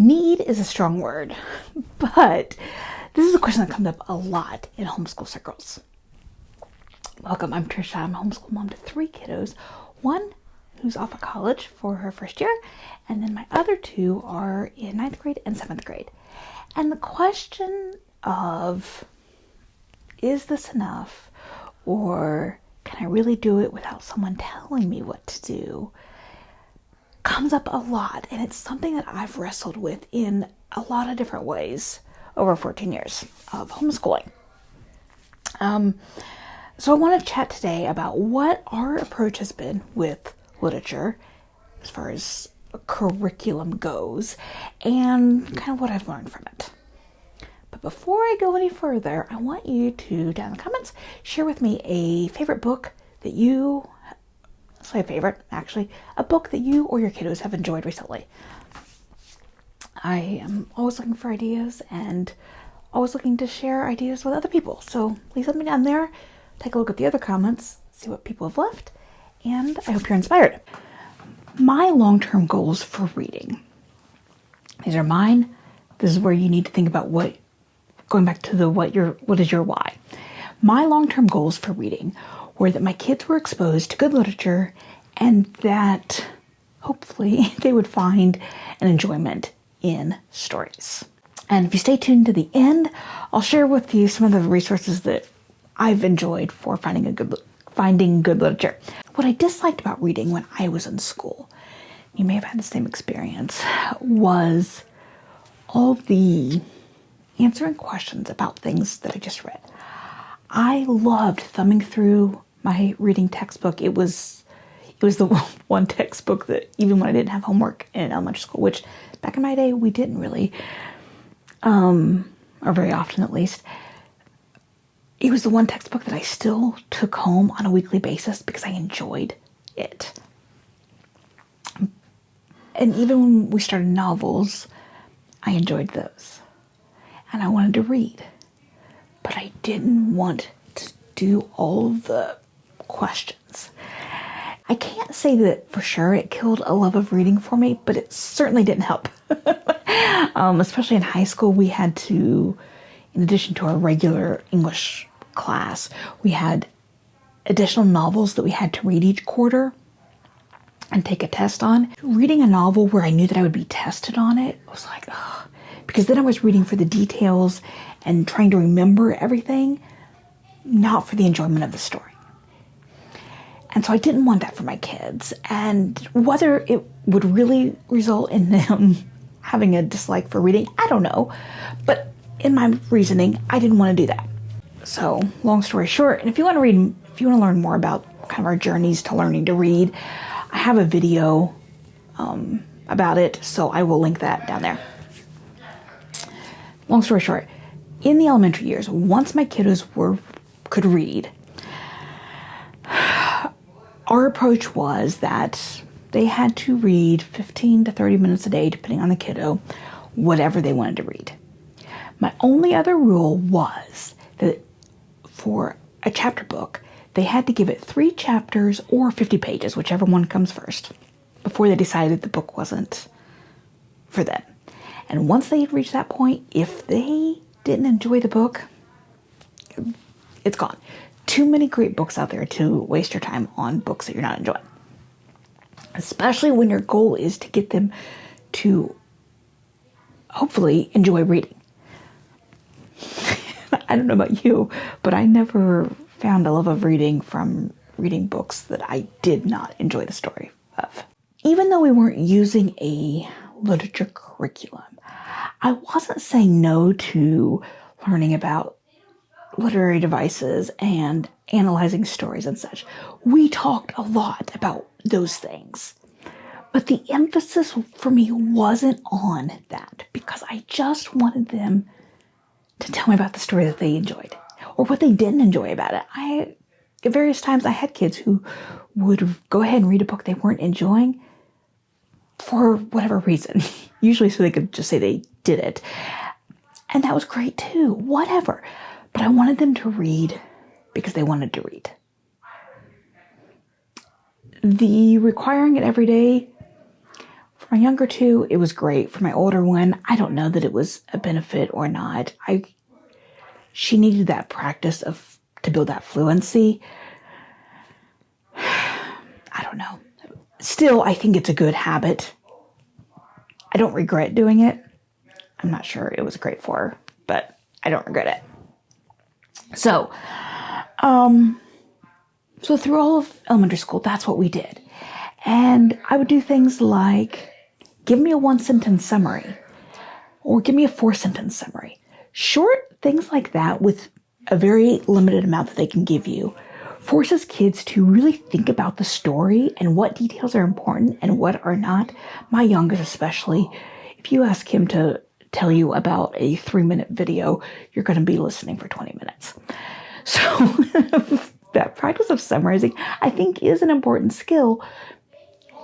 Need is a strong word, but this is a question that comes up a lot in homeschool circles. Welcome, I'm Tricia. I'm a homeschool mom to 3 kiddos. One who's off of college for her first year, and then my other 2 are in 9th grade and 7th grade. And the question of, is this enough? Or can I really do it without someone telling me what to do? Comes up a lot, and it's something that I've wrestled with in a lot of different ways over 14 years of homeschooling. So I want to chat today about what our approach has been with literature as far as curriculum goes and kind of what I've learned from it. But before I go any further, I want you to, down in the comments, share with me a favorite book that you, a book that you or your kiddos have enjoyed recently. I am always looking for ideas and always looking to share ideas with other people. So please let me down there, take a look at the other comments, see what people have left, and I hope you're inspired. My long-term goals for reading. These are mine. This is where you need to think about going back to what is your why. My long-term goals for reading were that my kids were exposed to good literature and that hopefully they would find an enjoyment in stories. And if you stay tuned to the end, I'll share with you some of the resources that I've enjoyed for finding good literature. What I disliked about reading when I was in school, you may have had the same experience, was all the answering questions about things that I just read. I loved thumbing through my reading textbook. It was the one textbook that even when I didn't have homework in elementary school, which back in my day we didn't really, or very often at least, it was the one textbook that I still took home on a weekly basis because I enjoyed it. And even when we started novels, I enjoyed those. And I wanted to read. But I didn't want to do all the questions. I can't say that for sure it killed a love of reading for me, but it certainly didn't help. Especially in high school, we had to, in addition to our regular English class, we had additional novels that we had to read each quarter and take a test on. Reading a novel where I knew that I would be tested on it was like, ugh. Because then I was reading for the details and trying to remember everything, not for the enjoyment of the story. And so I didn't want that for my kids. And whether it would really result in them having a dislike for reading, I don't know. But in my reasoning, I didn't want to do that. So long story short, and if you want to learn more about kind of our journeys to learning to read, I have a video about it, so I will link that down there. Long story short, in the elementary years, once my kiddos could read, our approach was that they had to read 15 to 30 minutes a day, depending on the kiddo, whatever they wanted to read. My only other rule was that for a chapter book, they had to give it 3 chapters or 50 pages, whichever one comes first, before they decided the book wasn't for them. And once they had reached that point, if they didn't enjoy the book, it's gone. Too many great books out there to waste your time on books that you're not enjoying. Especially when your goal is to get them to hopefully enjoy reading. I don't know about you, but I never found a love of reading from reading books that I did not enjoy the story of. Even though we weren't using a literature curriculum, I wasn't saying no to learning about literary devices and analyzing stories and such. We talked a lot about those things. But the emphasis for me wasn't on that because I just wanted them to tell me about the story that they enjoyed or what they didn't enjoy about it. At various times I had kids who would go ahead and read a book they weren't enjoying for whatever reason, usually so they could just say they did it. And that was great too, whatever. But I wanted them to read because they wanted to read. The requiring it every day for For my younger two, it was great. For my older one, I don't know that it was a benefit or not. She needed that practice to build that fluency. I don't know. Still, I think it's a good habit. I don't regret doing it. I'm not sure it was great for her, but I don't regret it. So through all of elementary school, that's what we did. And I would do things like, give me a 1-sentence summary, or give me a 4-sentence summary. Short things like that with a very limited amount that they can give you forces kids to really think about the story and what details are important and what are not. My youngest especially, if you ask him to tell you about a 3-minute video, you're going to be listening for 20 minutes. So that practice of summarizing, I think, is an important skill.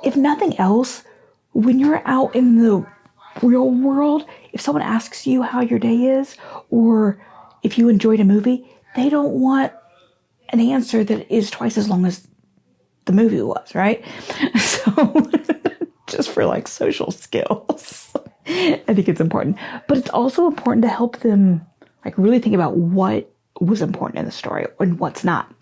If nothing else, when you're out in the real world, if someone asks you how your day is, or if you enjoyed a movie, they don't want an answer that is twice as long as the movie was, right? So just for like social skills, I think it's important. But it's also important to help them like really think about what was important in the story and what's not.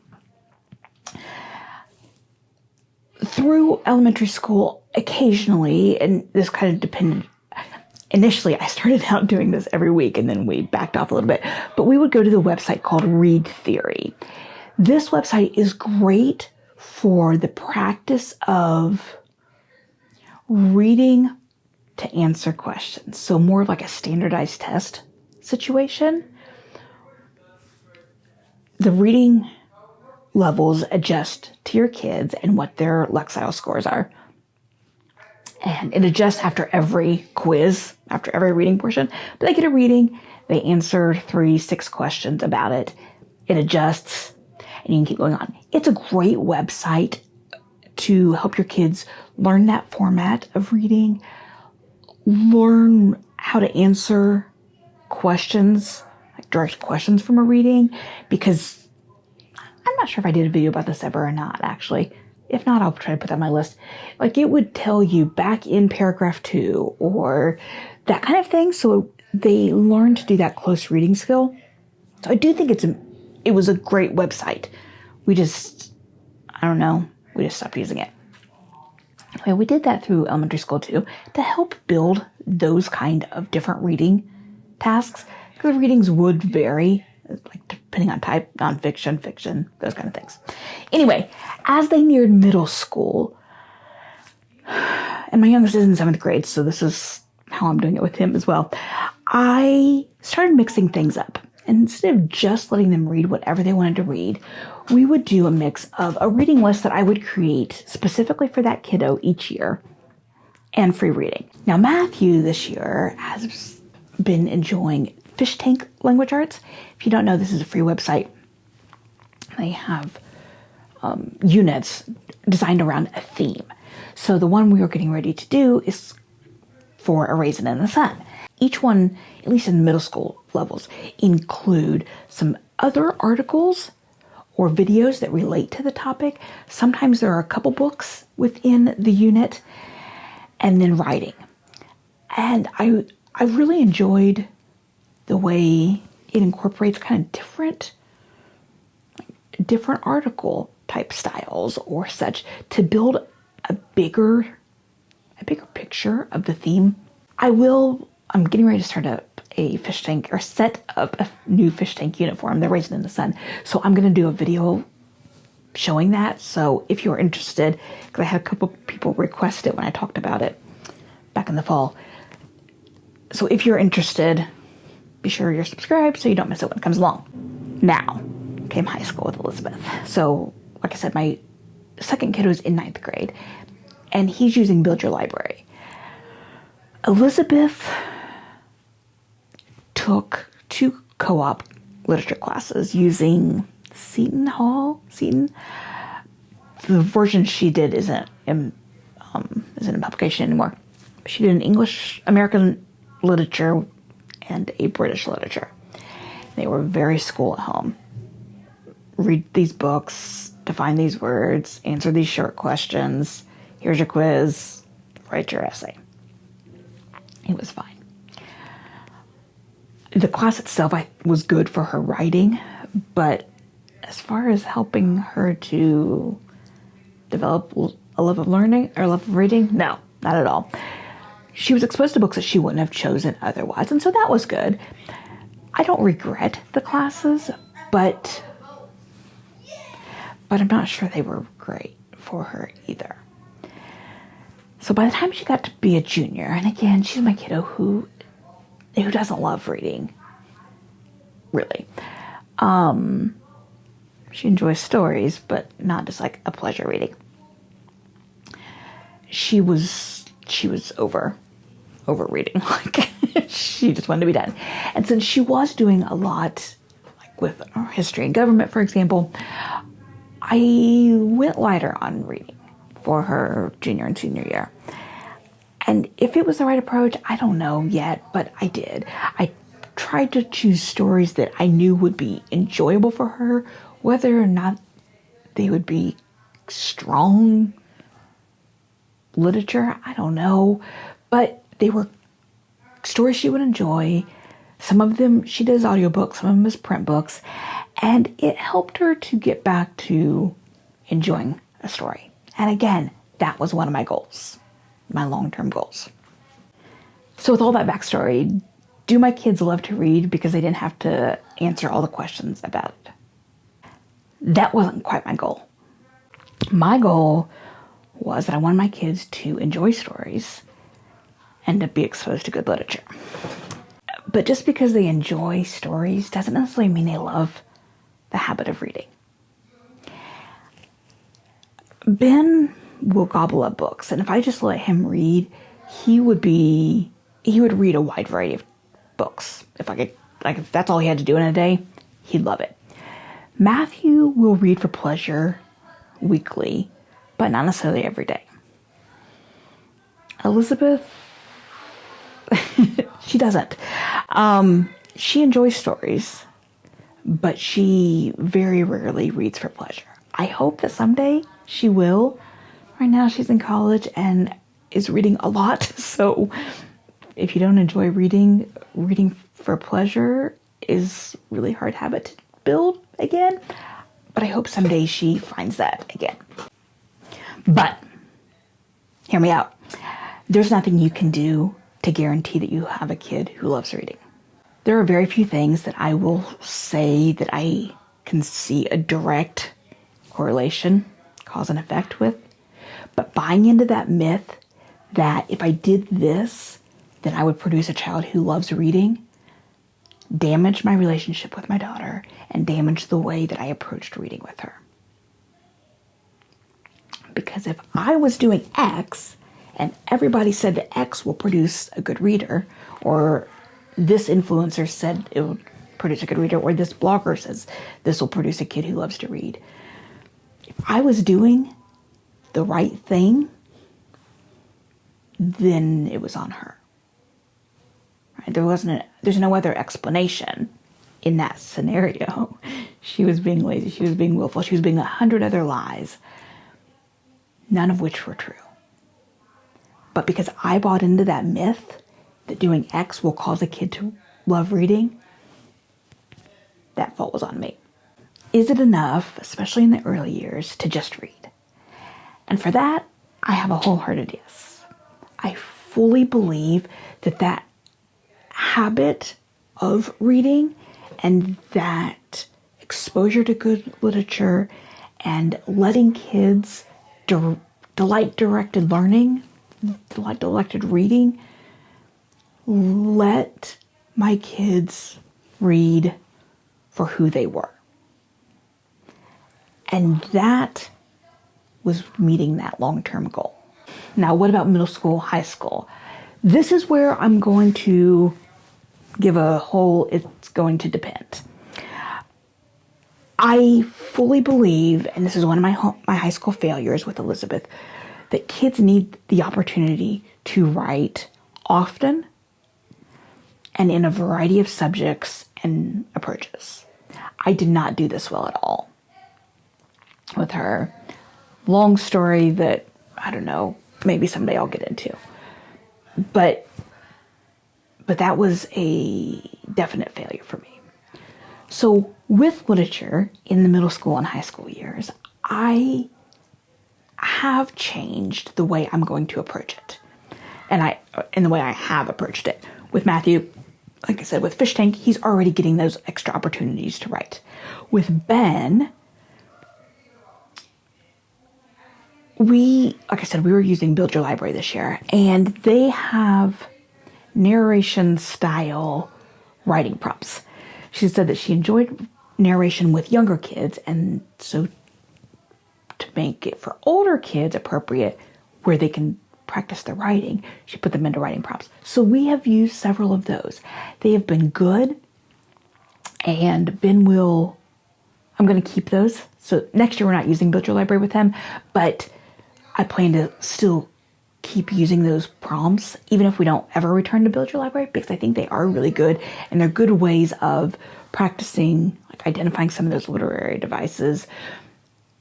Through elementary school, occasionally, and this kind of depended, initially I started out doing this every week and then we backed off a little bit, but we would go to the website called Read Theory. This website is great for the practice of reading to answer questions. So more of like a standardized test situation. The reading levels adjust to your kids and what their Lexile scores are. And it adjusts after every quiz, after every reading portion. But they get a reading, they answer 3-6 questions about it. It adjusts, and you can keep going on. It's a great website to help your kids learn that format of reading, learn how to answer questions, like direct questions from a reading, because I'm not sure if I did a video about this ever or not, actually. If not, I'll try to put that on my list. Like, it would tell you back in paragraph 2 or that kind of thing. So they learn to do that close reading skill. So I do think it was a great website. We just stopped using it. Anyway, we did that through elementary school too, to help build those kind of different reading tasks. Because the readings would vary, like depending on type, nonfiction, fiction, those kind of things. Anyway, as they neared middle school, and my youngest is in 7th grade, so this is how I'm doing it with him as well, I started mixing things up. And instead of just letting them read whatever they wanted to read, we would do a mix of a reading list that I would create specifically for that kiddo each year and free reading. Now, Matthew this year has been enjoying Fish Tank Language Arts. If you don't know, this is a free website. They have units designed around a theme. So the one we are getting ready to do is for A Raisin in the Sun. Each one, at least in the middle school levels, include some other articles or videos that relate to the topic. Sometimes there are a couple books within the unit, and then writing. And I really enjoyed the way it incorporates kind of different article type styles or such to build a bigger picture of the theme. I'm getting ready to start up a fish tank, or set up a new fish tank uniform, the Raisin in the Sun. So I'm going to do a video showing that. So if you're interested, because I had a couple people request it when I talked about it back in the fall. So if you're interested, be sure you're subscribed so you don't miss it when it comes along. Now came high school with Elizabeth. So like I said, my second kid was in 9th grade, and he's using Build Your Library. Elizabeth took 2 co-op literature classes using Seton. The version she did isn't in publication anymore. She did an English American literature and a British literature. They were very school at home. Read these books, define these words, answer these short questions. Here's your quiz, write your essay. It was fine. The class itself was good for her writing, but as far as helping her to develop a love of learning or love of reading, no, not at all. She was exposed to books that she wouldn't have chosen otherwise, and so that was good. I don't regret the classes, but I'm not sure they were great for her either. So by the time she got to be a junior, and again, she's my kiddo who doesn't love reading, really. She enjoys stories, but not just like a pleasure reading. She was over reading. Like, she just wanted to be done. And since she was doing a lot, like with history and government, for example, I went lighter on reading for her junior and senior year. And if it was the right approach, I don't know yet, but I did. I tried to choose stories that I knew would be enjoyable for her, whether or not they would be strong literature, I don't know. But they were stories she would enjoy. Some of them she does audiobooks, some of them is print books. And it helped her to get back to enjoying a story. And again, that was one of my goals, my long-term goals. So with all that backstory, do my kids love to read because they didn't have to answer all the questions about it? That wasn't quite my goal. My goal was that I wanted my kids to enjoy stories and to be exposed to good literature. But just because they enjoy stories doesn't necessarily mean they love the habit of reading. Ben will gobble up books, and if I just let him read, he would read a wide variety of books. If that's all he had to do in a day, he'd love it. Matthew will read for pleasure weekly, but not necessarily every day. Elizabeth, she doesn't. She enjoys stories, but she very rarely reads for pleasure. I hope that someday she will. Right now she's in college and is reading a lot, so if you don't enjoy reading for pleasure is a really hard habit to build again, but I hope someday she finds that again. But hear me out. There's nothing you can do to guarantee that you have a kid who loves reading. There are very few things that I will say that I can see a direct correlation, cause and effect with, but buying into that myth that if I did this, then I would produce a child who loves reading, damaged my relationship with my daughter and damaged the way that I approached reading with her. Because if I was doing X and everybody said that X will produce a good reader, or this influencer said it will produce a good reader, or this blogger says this will produce a kid who loves to read, if I was doing the right thing, then it was on her. Right? There's no other explanation in that scenario. She was being lazy, she was being willful, she was being 100 other lies, none of which were true. But because I bought into that myth that doing X will cause a kid to love reading, that fault was on me. Is it enough, especially in the early years, to just read? And for that, I have a wholehearted yes. I fully believe that habit of reading and that exposure to good literature and letting kids delight-directed learning, delight-directed reading, let my kids read for who they were. And that was meeting that long-term goal. Now, what about middle school, high school? This is where I'm going to give it's going to depend. I fully believe, and this is one of my high school failures with Elizabeth, that kids need the opportunity to write often and in a variety of subjects and approaches. I did not do this well at all with her. Long story that, I don't know, maybe someday I'll get into. But But that was a definite failure for me. So with literature in the middle school and high school years, I have changed the way I'm going to approach it. And the way I have approached it. With Matthew, like I said, with Fish Tank, he's already getting those extra opportunities to write. With Ben, like I said, we were using Build Your Library this year, and they have narration style writing prompts. She said that she enjoyed narration with younger kids, and so to make it for older kids appropriate where they can practice their writing, she put them into writing prompts. So we have used several of those. They have been good, and I'm going to keep those. So next year we're not using Build Your Library with him, but I plan to still keep using those prompts, even if we don't ever return to Build Your Library, because I think they are really good, and they're good ways of practicing, like identifying some of those literary devices,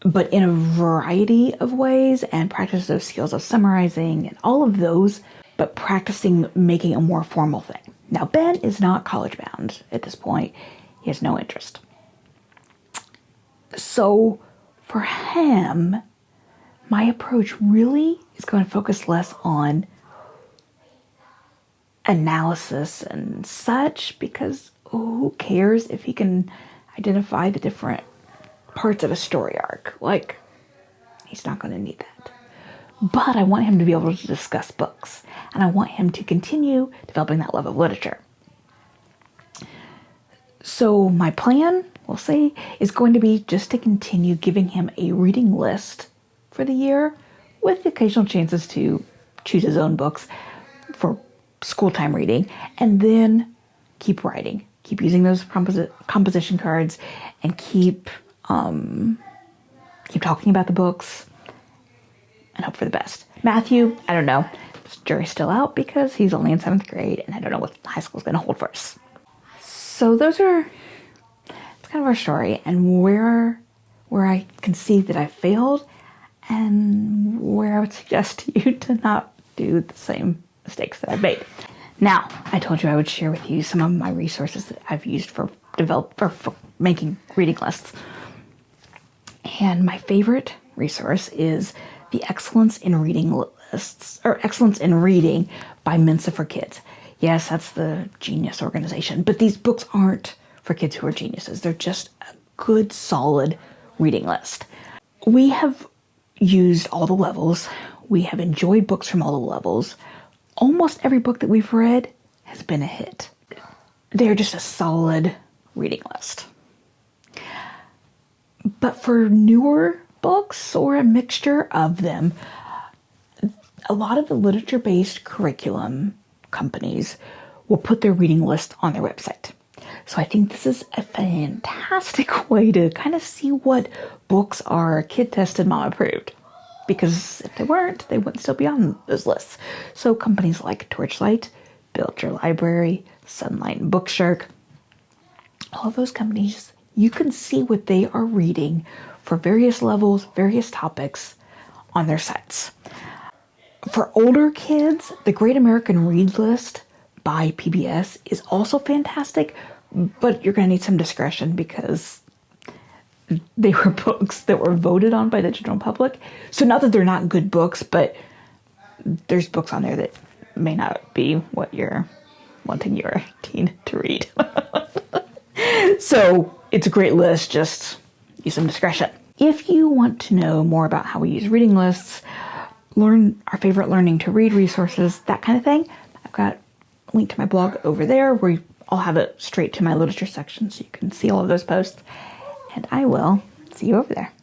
but in a variety of ways, and practice those skills of summarizing and all of those, but practicing making a more formal thing. Now, Ben is not college bound at this point. He has no interest. So for him, my approach really is going to focus less on analysis and such, because who cares if he can identify the different parts of a story arc? Like, he's not going to need that. But I want him to be able to discuss books, and I want him to continue developing that love of literature. So my plan, we'll see, is going to be just to continue giving him a reading list for the year, with occasional chances to choose his own books for school time reading, and then keep writing, keep using those composition cards, and keep talking about the books, and hope for the best. Matthew, I don't know. This jury's still out because he's only in 7th grade, and I don't know what high school's going to hold for us. So it's kind of our story, and where I can see that I failed, and where I would suggest to you to not do the same mistakes that I've made. Now, I told you I would share with you some of my resources that I've used for making reading lists. And my favorite resource is the Excellence in Reading lists, or Excellence in Reading by Mensa for Kids. Yes, that's the genius organization, but these books aren't for kids who are geniuses. They're just a good, solid reading list. We have used all the levels. We have enjoyed books from all the levels. Almost every book that we've read has been a hit. They're just a solid reading list. But for newer books, or a mixture of them, a lot of the literature-based curriculum companies will put their reading list on their website. So I think this is a fantastic way to kind of see what books are kid-tested, mom-approved. Because if they weren't, they wouldn't still be on those lists. So companies like Torchlight, Build Your Library, Sunlight, and Bookshark, all of those companies, you can see what they are reading for various levels, various topics on their sites. For older kids, the Great American Read List by PBS is also fantastic, but you're going to need some discretion because they were books that were voted on by the general public. So not that they're not good books, but there's books on there that may not be what you're wanting your teen to read. So it's a great list, just use some discretion. If you want to know more about how we use reading lists, learn our favorite learning to read resources, that kind of thing, I've got a link to my blog over there where I'll have it straight to my literature section so you can see all of those posts. And I will see you over there.